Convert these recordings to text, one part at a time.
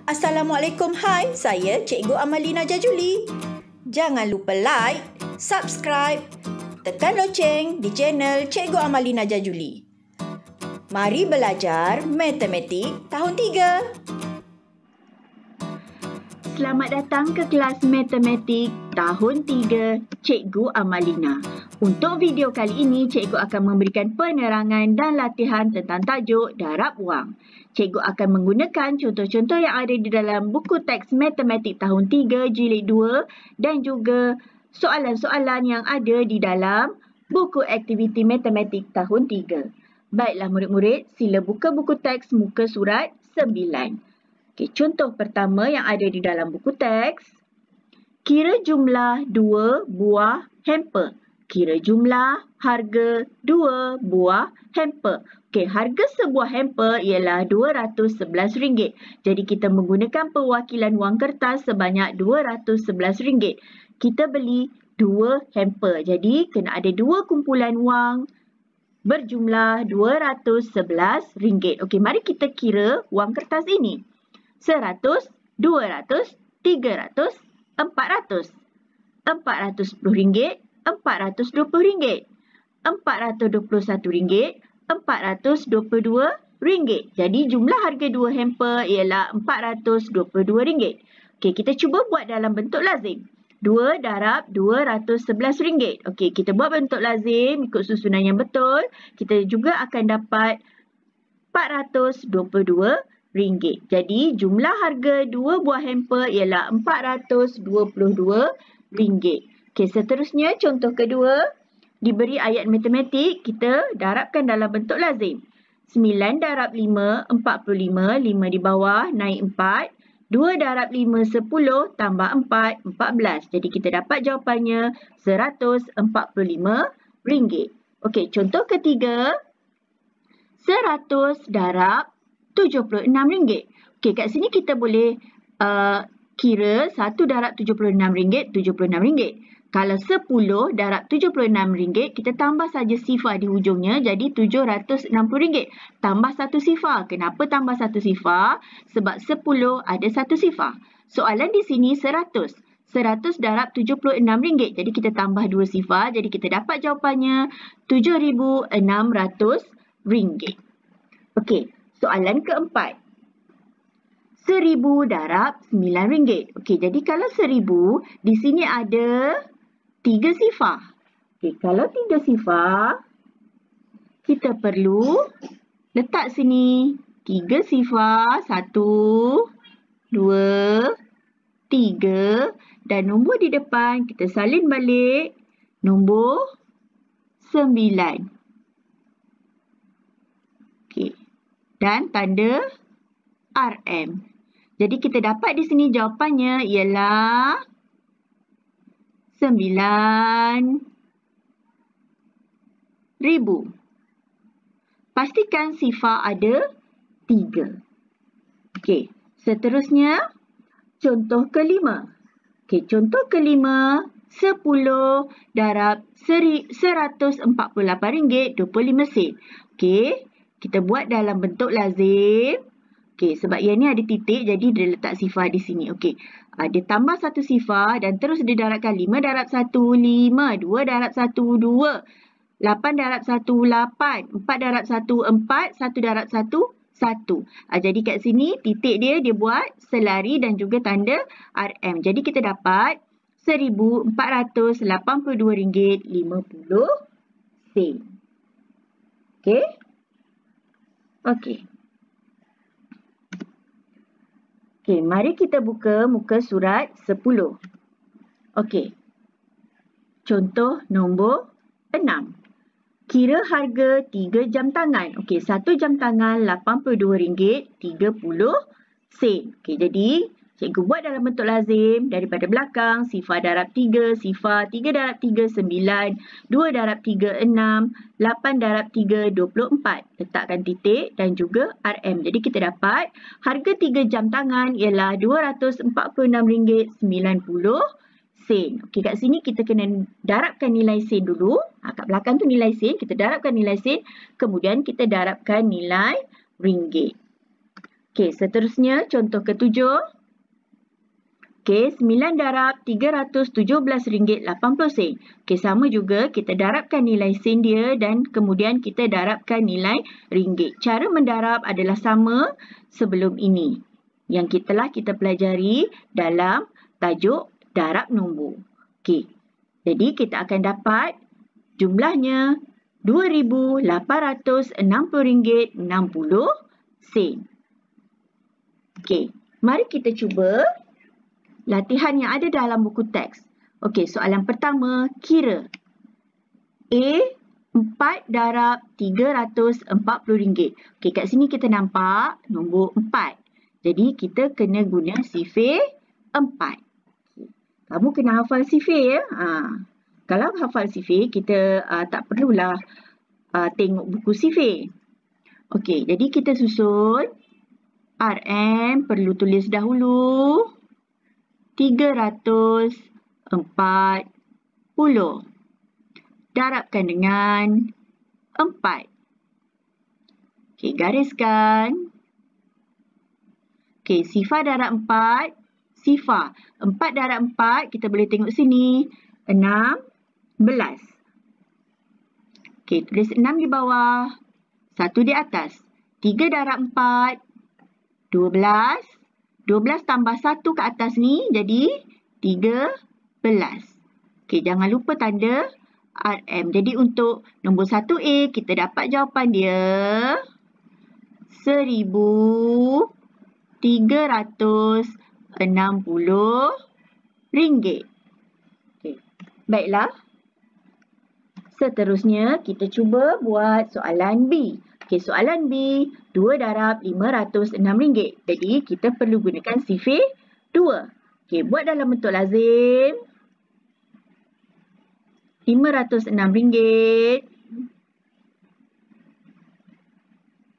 Assalamualaikum, hai, saya Cikgu Amalina Jajuli. Jangan lupa like, subscribe, tekan loceng di channel Cikgu Amalina Jajuli. Mari belajar matematik tahun 3. Selamat datang ke kelas matematik tahun 3 Cikgu Amalina. Untuk video kali ini, Cikgu akan memberikan penerangan dan latihan tentang tajuk darab wang. Cikgu akan menggunakan contoh-contoh yang ada di dalam buku teks matematik tahun 3 jilid 2 dan juga soalan-soalan yang ada di dalam buku aktiviti matematik tahun 3. Baiklah murid-murid, sila buka buku teks muka surat 9. Okey, contoh pertama yang ada di dalam buku teks. Kira jumlah 2 buah hamper. Kira jumlah harga 2 buah hamper. Okey, harga sebuah hamper ialah RM211. Jadi kita menggunakan perwakilan wang kertas sebanyak RM211. Kita beli 2 hamper. Jadi kena ada 2 kumpulan wang berjumlah RM211. Okey, mari kita kira wang kertas ini. 100, 200, 300, 400. RM410, RM420, RM421, RM422. Jadi jumlah harga 2 hamper ialah RM422. Okey, kita cuba buat dalam bentuk lazim. 2 darab RM211. Okey, kita buat bentuk lazim ikut susunan yang betul. Kita juga akan dapat RM422. Jadi jumlah harga 2 buah hamper ialah RM422. Okey, seterusnya contoh kedua. Diberi ayat matematik, kita darabkan dalam bentuk lazim. 9 darab 5, 45. 5 di bawah, naik 4. 2 darab 5, 10. Tambah 4, 14. Jadi kita dapat jawapannya RM145. Okey, contoh ketiga. 100 darab RM76. Okey, kat sini kita boleh kira 1 darab RM76, RM76. Kalau 10 darab RM76, kita tambah saja sifar di hujungnya, jadi RM760. Tambah 1 sifar. Kenapa tambah 1 sifar? Sebab 10 ada 1 sifar. Soalan di sini 100. 100 darab RM76. Jadi kita tambah 2 sifar, jadi kita dapat jawapannya RM7,600. Okey, soalan keempat. 1000 darab RM9. Okey, jadi kalau 1000, di sini ada 3 sifar. Okey, kalau 3 sifar, kita perlu letak sini 3 sifar. 1, 2, 3. Dan nombor di depan kita salin balik. Nombor 9. Okey, dan tanda RM. Jadi kita dapat di sini jawapannya ialah 9,000. Pastikan sifar ada 3. Okey, seterusnya contoh kelima. Okey, contoh kelima. 10 darab RM148.25. Okey, kita buat dalam bentuk lazim. Okey, sebab yang ni ada titik, jadi dia letak sifar di sini. Okey, dia tambah 1 sifar dan terus dia darabkan 5 darab 1, 5. 2 darab 1, 2. 8 darab 1, 8. 4 darab 1, 4. 1 darab 1, 1. Jadi kat sini titik dia buat selari dan juga tanda RM. Jadi kita dapat RM1,482.50. Okey? Okey. Okey, mari kita buka muka surat 10. Okey. Contoh nombor 6. Kira harga 3 jam tangan. Okey, 1 jam tangan RM82.30. Okey, jadi cikgu buat dalam bentuk lazim daripada belakang. Sifar darab 3, sifar. 3 darab 3, 9. 2 darab 3, 6. 8 darab 3, 24. Letakkan titik dan juga RM. Jadi kita dapat harga 3 jam tangan ialah RM246.90. Okey, kat sini kita kena darabkan nilai sen dulu. Kat belakang tu nilai sen. Kita darabkan nilai sen. Kemudian kita darabkan nilai ringgit. Okey, seterusnya contoh ketujuh. Okey, 9 darab RM317.80. Okey, sama juga kita darabkan nilai sen dia dan kemudian kita darabkan nilai ringgit. Cara mendarab adalah sama sebelum ini yang telah kita pelajari dalam tajuk darab nombor. Okey, jadi kita akan dapat jumlahnya RM2,860.60. Okey, mari kita cuba latihan yang ada dalam buku teks. Okey, soalan pertama, kira. A, 4 darab RM340. Okey, kat sini kita nampak nombor 4. Jadi, kita kena guna sifir 4. Kamu kena hafal sifir ya. Kalau hafal sifir, kita tak perlulah tengok buku sifir. Okey, jadi kita susun. RM perlu tulis dahulu. 340. Darabkan dengan 4. Okey, gariskan. Okey, sifar darab 4. Sifar. 4 darab 4, kita boleh tengok sini. 16. Okey, tulis 6 di bawah. 1 di atas. 3 darab 4. 12. 12 tambah 1 ke atas ni jadi 13. Okey, jangan lupa tanda RM. Jadi untuk nombor 1A kita dapat jawapan dia RM1,360. Okey, baiklah. Seterusnya kita cuba buat soalan B. Okey, soalan B, 2 darab RM506. Jadi, kita perlu gunakan sifir 2. Okey, buat dalam bentuk lazim. RM506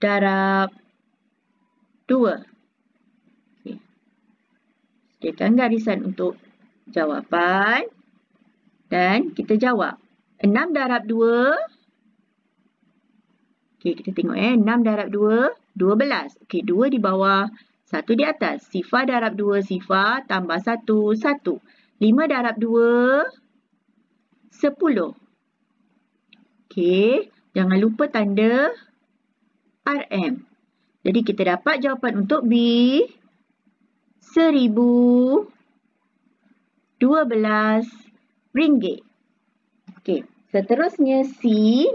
darab 2. Okey. Sediakan garisan untuk jawapan. Dan kita jawab. 6 darab 2. Okey, kita tengok 6 darab 2, 12. Okey, 2 di bawah, 1 di atas. Sifar darab 2, sifar tambah 1, 1. 5 darab 2, 10. Okey, jangan lupa tanda RM. Jadi, kita dapat jawapan untuk B, RM1,012. Okey, seterusnya C.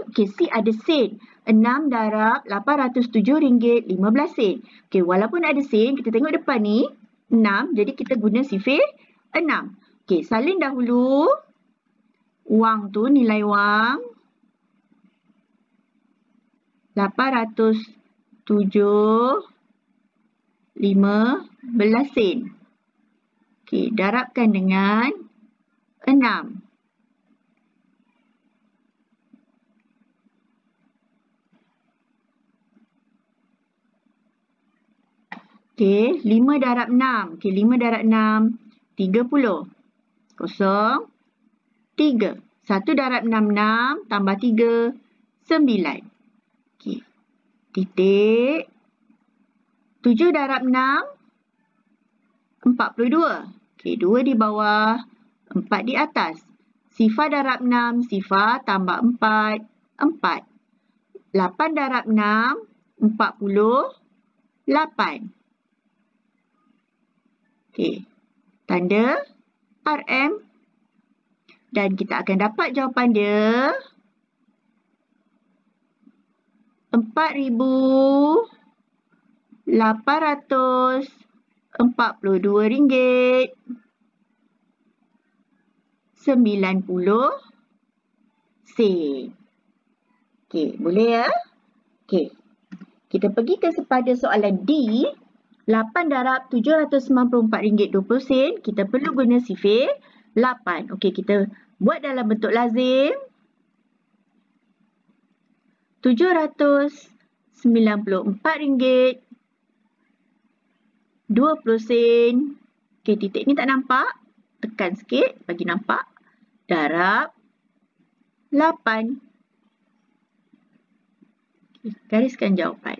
Okey, C ada sen. 6 darab RM807.15. Okey, walaupun ada sen, kita tengok depan ni 6, jadi kita guna sifir 6. Okey, salin dahulu wang tu, nilai wang 807.15 sen. Okey, darabkan dengan 6. Okey, 5 darab 6. Okey, 5 darab 6, 30. 0, 3. 1 darab 6, 6. Tambah 3, 9. Okey, titik. 7 darab 6, 42. Okey, 2 di bawah, 4 di atas. Sifar darab 6, sifar tambah 4, 4. 8 darab 6, 48. Okey, tanda RM dan kita akan dapat jawapan dia RM4,842.90. Okey, boleh ya? Okey, kita pergi kepada soalan D. 8 darab RM794.20. Kita perlu guna sifir 8. Okey, kita buat dalam bentuk lazim. RM794.20. Okey, titik ni tak nampak. Tekan sikit bagi nampak. Darab 8. Okey, gariskan jawapan.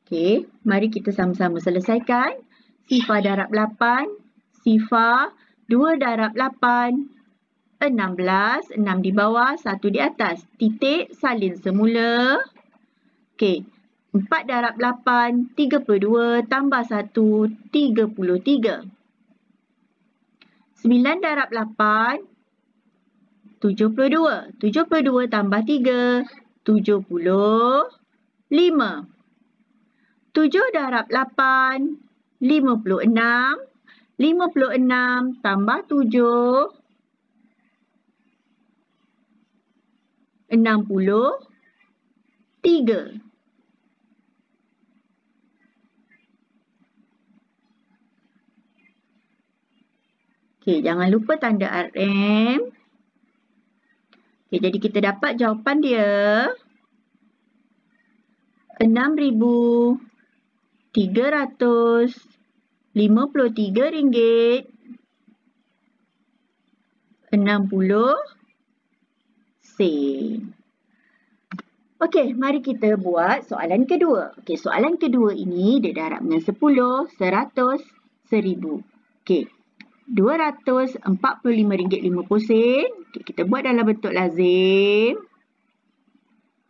Okey, mari kita sama-sama selesaikan. Sifar darab 8, sifar 2 darab 8, 16, 6 di bawah, 1 di atas. Titik, salin semula. Okey, 4 darab 8, 32 tambah 1, 33. 9 darab 8, 72. 72 tambah 3, 75. 7 darab 8, 56. 56 tambah 7, 63. Okey, jangan lupa tanda RM. Okey, jadi kita dapat jawapan dia RM6,353 60 sen. Okey, mari kita buat soalan kedua. Okey, soalan kedua ini dia darab dengan 10, 100, 1000. Okey, RM245.50. Okey, kita buat dalam bentuk lazim.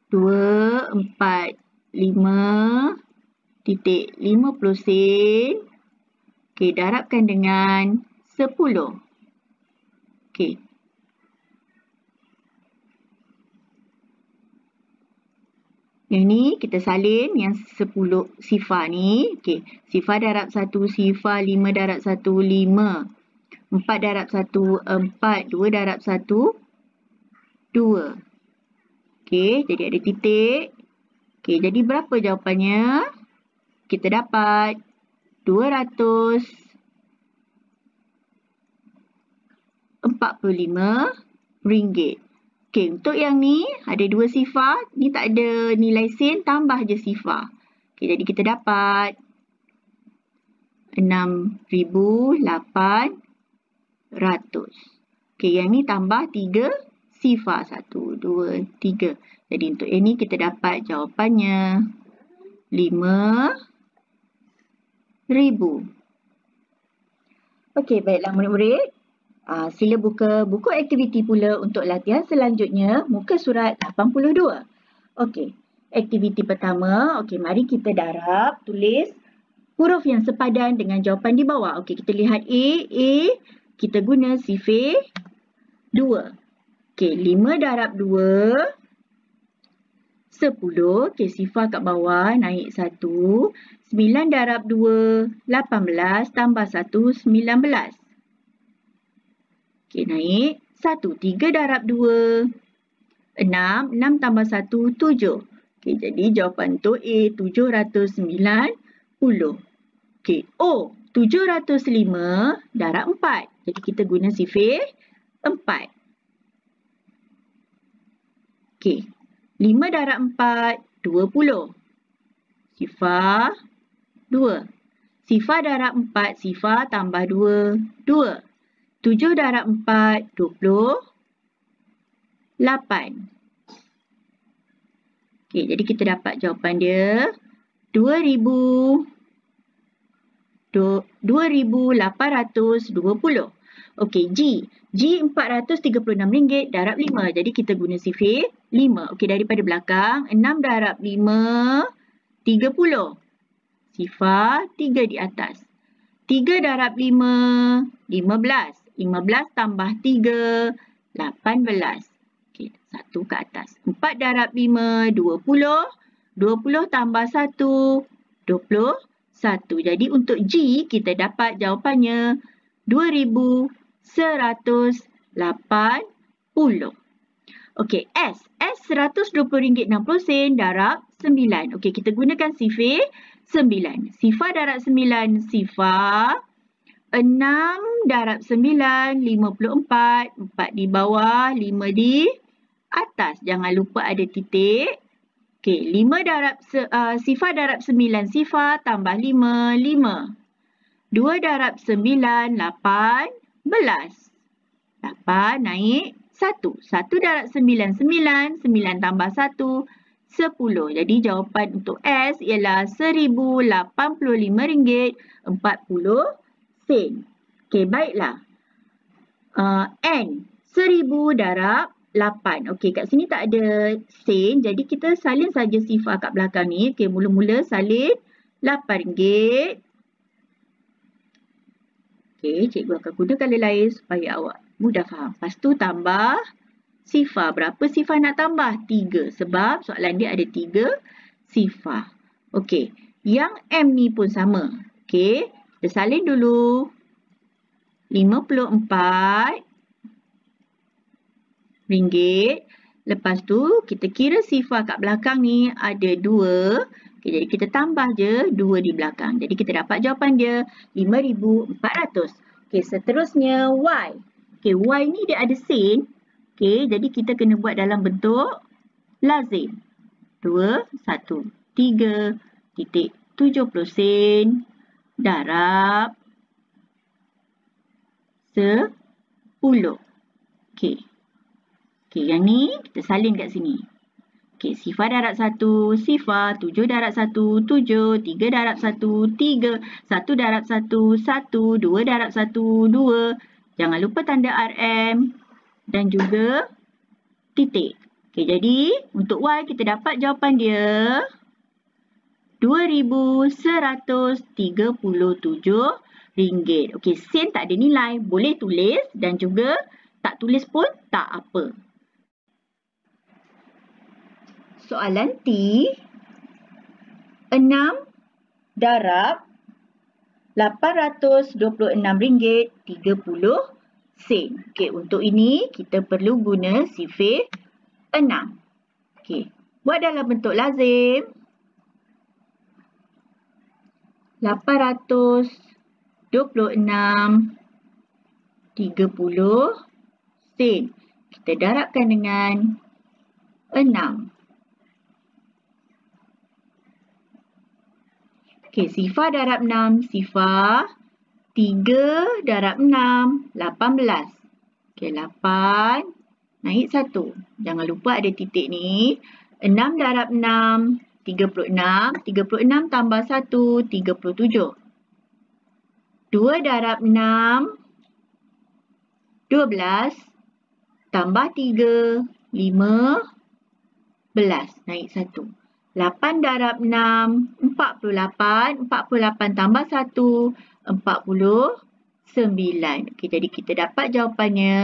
245.50 sen. Okey, darabkan dengan 10. Okey. Yang ni kita salin yang 10 sifar ni. Okey, sifar darab 1, sifar 5 darab 1, 5. 4 darab 1, 4. 2 darab 1, 2. Okey, jadi ada titik. Okey, jadi berapa jawapannya? Kita dapat RM245. Okey, untuk yang ni ada 2 sifar. Ni tak ada nilai sen, tambah je sifar. Okey, jadi kita dapat 6,800. Okey, yang ni tambah 3 sifar. 1, 2, 3. Jadi untuk yang ni kita dapat jawapannya 5,000. Okey, baiklah murid-murid. Sila buka buku aktiviti pula untuk latihan selanjutnya, muka surat 82. Okey, aktiviti pertama. Okey, mari kita darab, tulis huruf yang sepadan dengan jawapan di bawah. Okey, kita lihat A. Kita guna sifir 2. Okey, 5 darab 2, 10. Okey, sifar kat bawah, naik 1. 9 darab 2, 18 tambah 1, 19. Okey, naik 1. 3 darab 2, 6. 6 tambah 1, 7. Okey, jadi jawapan untuk A, 790. Okey, O, 705 darab 4. Jadi kita guna sifir 4. Okey, 5 darab 4, 20. Sifar 2. Sifar darab 4, sifar tambah 2, 2. 7 darab 4, 28. Okey, jadi kita dapat jawapan dia 2,820. Okey, G. G RM436 darab 5. Jadi kita guna sifir 5. Okey, daripada belakang, 6 darab 5, 30. Sifar 3 di atas. 3 darab 5, 15. 15 tambah 3, 18. Okey, 1 ke atas. 4 darab 5, 20. 20 tambah 1, 21. Jadi untuk G, kita dapat jawapannya 2,180. Okey, S. S RM120.60 darab 9. Okey, kita gunakan sifir 9. Sifar darab 9, sifar. 6 darab 9, 54. 4 di bawah, 5 di atas. Jangan lupa ada titik. Okey, 5 darab sifar darab 9, sifar tambah 5, 5. 2 darab 9, 18. 8 naik 1. 1 darab 9, 9. 9 tambah 1, 10. Jadi jawapan untuk S ialah RM1,085.40. Okey, baiklah. N, 1000 darab 8. Okey, kat sini tak ada sen. Jadi kita salin saja sifar kat belakang ni. Okey, mula-mula salin RM8. Okey, cikgu akan guna color lain supaya awak mudah faham. Lepas tu tambah sifar. Berapa sifar nak tambah? 3. Sebab soalan dia ada 3 sifar. Okey, yang M ni pun sama. Okey, kita salin dulu. RM54. Lepas tu kita kira sifar kat belakang ni ada 2. Okay, jadi kita tambah je 2 di belakang. Jadi kita dapat jawapan dia 5,400. Okay, seterusnya Y. Okay, Y ni dia ada sen. Okay, jadi kita kena buat dalam bentuk lazim. 213.70 sen darab 10. Okay. Okay, yang ni kita salin kat sini. Okay, sifar darab 1, sifar, 7 darab 1, 7, 3 darab 1, 3, 1 darab 1, 1, 2 darab 1, 2. Jangan lupa tanda RM dan juga titik. Okay, jadi untuk Y kita dapat jawapan dia RM2,137. Okey, sen tak ada nilai. Boleh tulis dan juga tak tulis pun tak apa. Soalan T. 6 darab RM826.30. Okey, untuk ini kita perlu guna sifir 6. Okey, buat dalam bentuk lazim. 826.30 sen. Kita darabkan dengan 6. Okey, sifar darab 6, sifar. 3 darab 6, 18. Okey, 8 naik 1. Jangan lupa ada titik ni. 6 darab 6, 36. 36 tambah 1, 37. 2 darab 6, 12. Tambah 3, 15. Naik 1. 8 darab 6, 48. 48 tambah 1, 49. Okey, jadi kita dapat jawapannya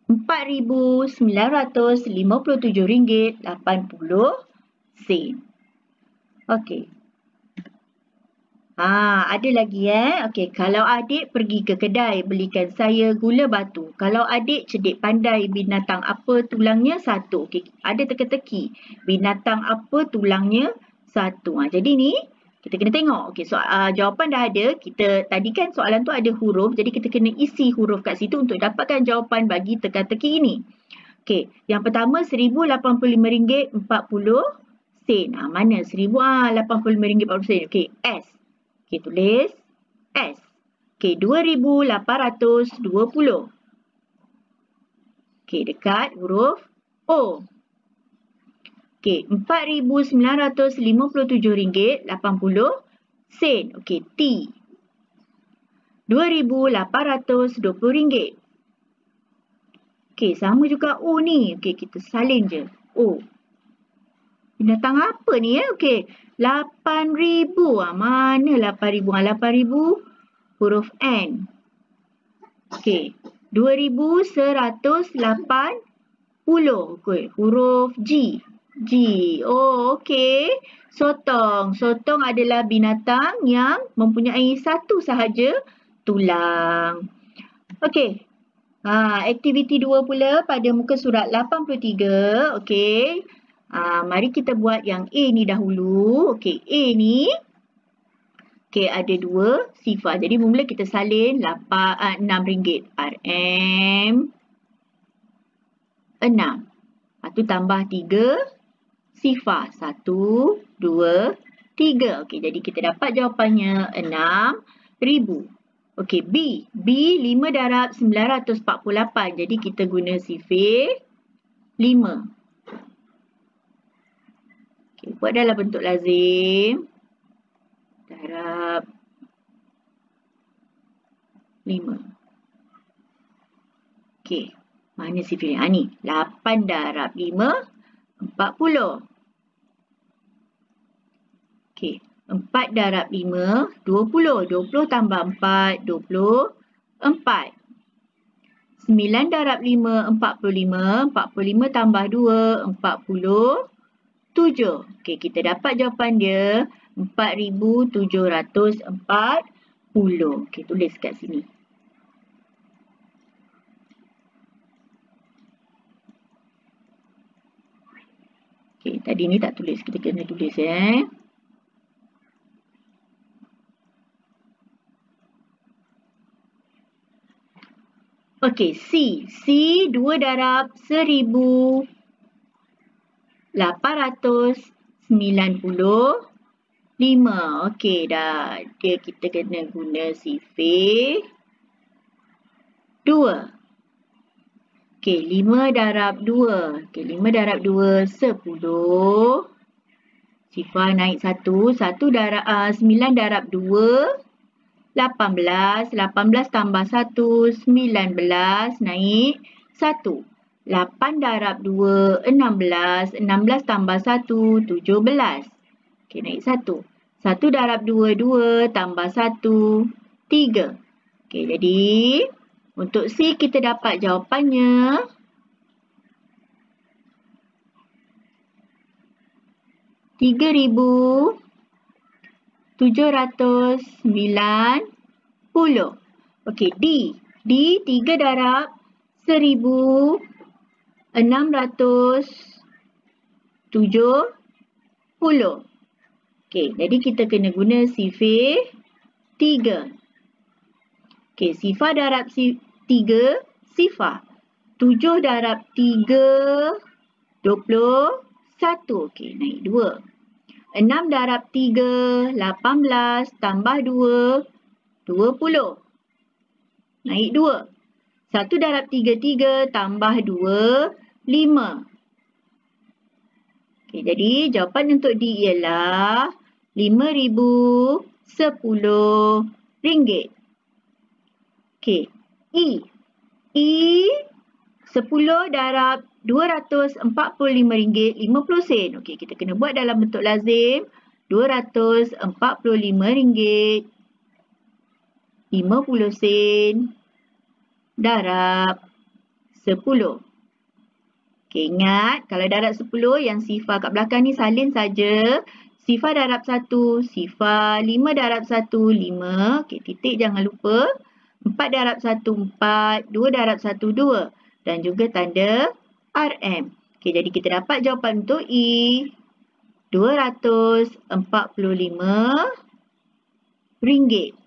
RM4,957.80. Okey. Ada lagi Okey, kalau adik pergi ke kedai belikan saya gula batu. Kalau adik cerdik pandai binatang apa tulangnya 1. Okey, ada teka-teki. Binatang apa tulangnya 1. Jadi ni kita kena tengok. Okey, jawapan dah ada. Kita tadi kan soalan tu ada huruf. Jadi kita kena isi huruf kat situ untuk dapatkan jawapan bagi teka-teki ini. Okey, yang pertama RM1,085.40. Mana RM1,085.40. Okey, S. Okey, tulis S. Okey, 2,820. Okey, dekat huruf O. Okey, RM4,957.80. Okey, T. RM2,820. Okey, sama juga O ni. Okey, kita salin je. O. Binatang apa ni Okey, 8,000. Mana 8,000? 8,000 huruf N. Okey, 2,180. Okey, huruf G. G. Oh, okey. Sotong. Sotong adalah binatang yang mempunyai satu sahaja tulang. Okey. Aktiviti 2 pula pada muka surat 83. Okey. Mari kita buat yang A ni dahulu. Okey, A ni. Okey, ada 2 sifar. Jadi mula kita salin RM6. RM 6. Lepas tu tambah 3 sifar. 1, 2, 3. Okey, jadi kita dapat jawapannya 6,000. Okey, B. B 5 darab 948. Jadi kita guna sifir 5. Okey, buat dalam bentuk lazim. Darab 5. Okey, mana sifir? Ni, 8 darab 5, 40. Okey, 4 darab 5, 20. 20 tambah 4, 24. 9 darab 5, 45. 45 tambah 2, 47. Okey, kita dapat jawapan dia 4,740. Okey, tulis kat sini. Okey, tadi ni tak tulis. Kita kena tulis Okey, C. C 2 darab 1,895. Okey dah. Kita kena guna sifir 2. Okey, 5 darab 2. Okey, 5 darab 2, 10. Sifar naik 1. 9 darab 2, 18. 18 tambah 1, 19. Naik 1. 8 darab 2, 16. 16 tambah 1, 17. Okey, naik 1. 1 darab 2, 2. Tambah 1, 3. Okey, jadi untuk C kita dapat jawapannya 3,790. Okey, D. D 3 darab 1,670. Okey, jadi kita kena guna sifir 3. Okey, sifar darab 3, sifar. 7 darab 3, 21. Okey, naik 2. 6 darab 3, 18. Tambah 2, 20. Naik 2. 1 darab 3, 3. Tambah 2, 5. Okey, jadi jawapan untuk D ialah RM5,010. Okey, E. E 10 darab RM245.50. Okey, kita kena buat dalam bentuk lazim. RM245.50 darab 10. Okey, ingat kalau darab 10 yang sifar kat belakang ni salin saja. Sifar darab 1, sifar. 5 darab 1, 5. Okey, titik jangan lupa. 4 darab 1, 4. 2 darab 1, 2. Dan juga tanda RM. Okey, jadi kita dapat jawapan untuk E. RM245.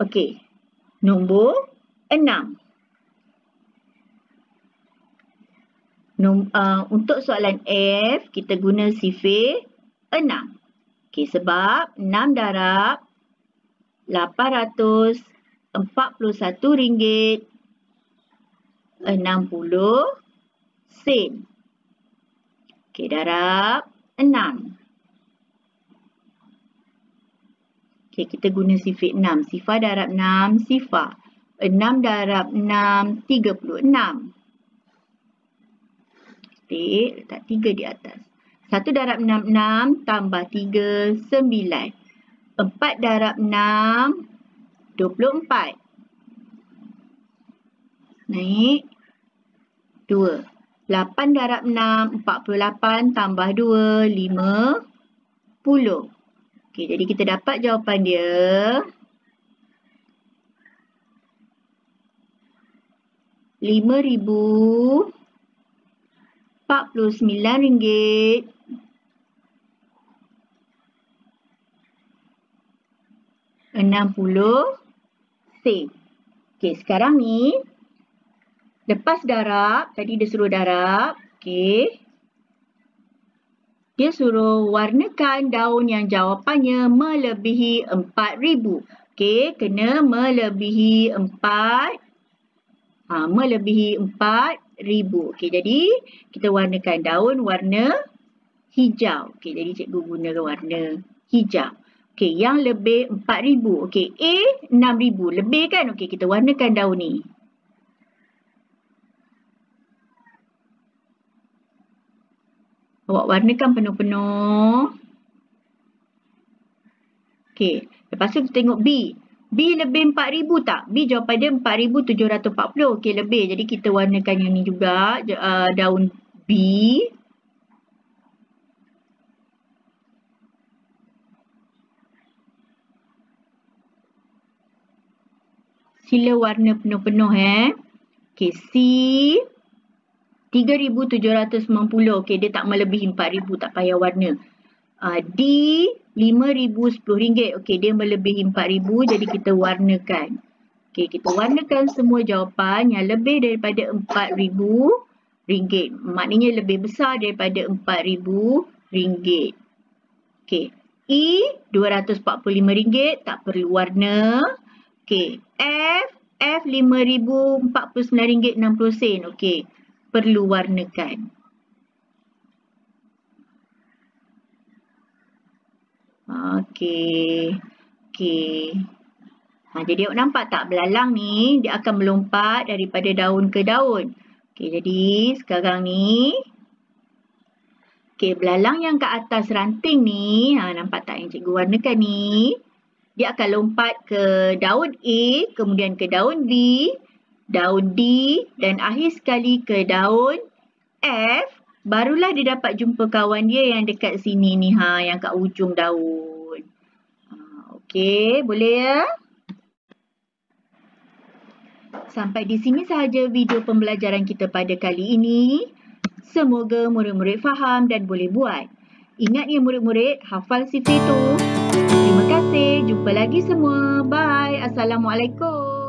Okey, nombor 6. Untuk soalan F, kita guna sifir 6. Okey, sebab 6 darab RM841.60. Okey, darab 6. Okey, kita guna sifir 6. Sifar darab 6, sifar. 6 darab 6, 36. Titik, letak 3 di atas. 1 darab 6, 6. Tambah 3, 9. 4 darab 6, 24. Naik 2. 8 darab 6, 48. Tambah 2, 50. Okey, jadi kita dapat jawapan dia. RM5,049.60. Okey, sekarang ni lepas darab, tadi dia suruh darab. Okey. Dia suruh warnakan daun yang jawapannya melebihi 4,000. Okey, kena melebihi 4. Melebihi 4 4,000. Okey, jadi kita warnakan daun warna hijau. Okey, jadi cikgu gunakan warna hijau. Okey, yang lebih 4,000. Okey, A 6,000. Lebih kan? Okey, kita warnakan daun ni. Awak warnakan penuh-penuh. Okey, lepas tu kita tengok B. B lebih 4,000 tak? B jawapan dia 4,740. Okey, lebih. Jadi kita warnakan yang ni juga, daun B. Sila warna penuh-penuh Okey, C 3,790. Okey, dia tak melebihi 4,000, tak payah warna. D 5,010 ringgit. Okey, dia melebihi 4,000, jadi kita warnakan. Okey, kita warnakan semua jawapan yang lebih daripada 4,000 ringgit. Maknanya lebih besar daripada 4,000 ringgit. Okey, E 245 ringgit, tak perlu warna. Okey, F 5,049 ringgit 60 sen. Okey, perlu warnakan. Okey. Jadi awak nampak tak belalang ni dia akan melompat daripada daun ke daun. Okey, jadi sekarang ni belalang yang ke atas ranting ni, nampak tak yang cikgu warnakan ni? Dia akan lompat ke daun A, kemudian ke daun B, daun D dan akhir sekali ke daun F. Barulah dia dapat jumpa kawan dia yang dekat sini ni, yang kat ujung daun. Okey, boleh ya? Sampai di sini sahaja video pembelajaran kita pada kali ini. Semoga murid-murid faham dan boleh buat. Ingat ya murid-murid, hafal sifir tu. Terima kasih. Jumpa lagi semua. Bye. Assalamualaikum.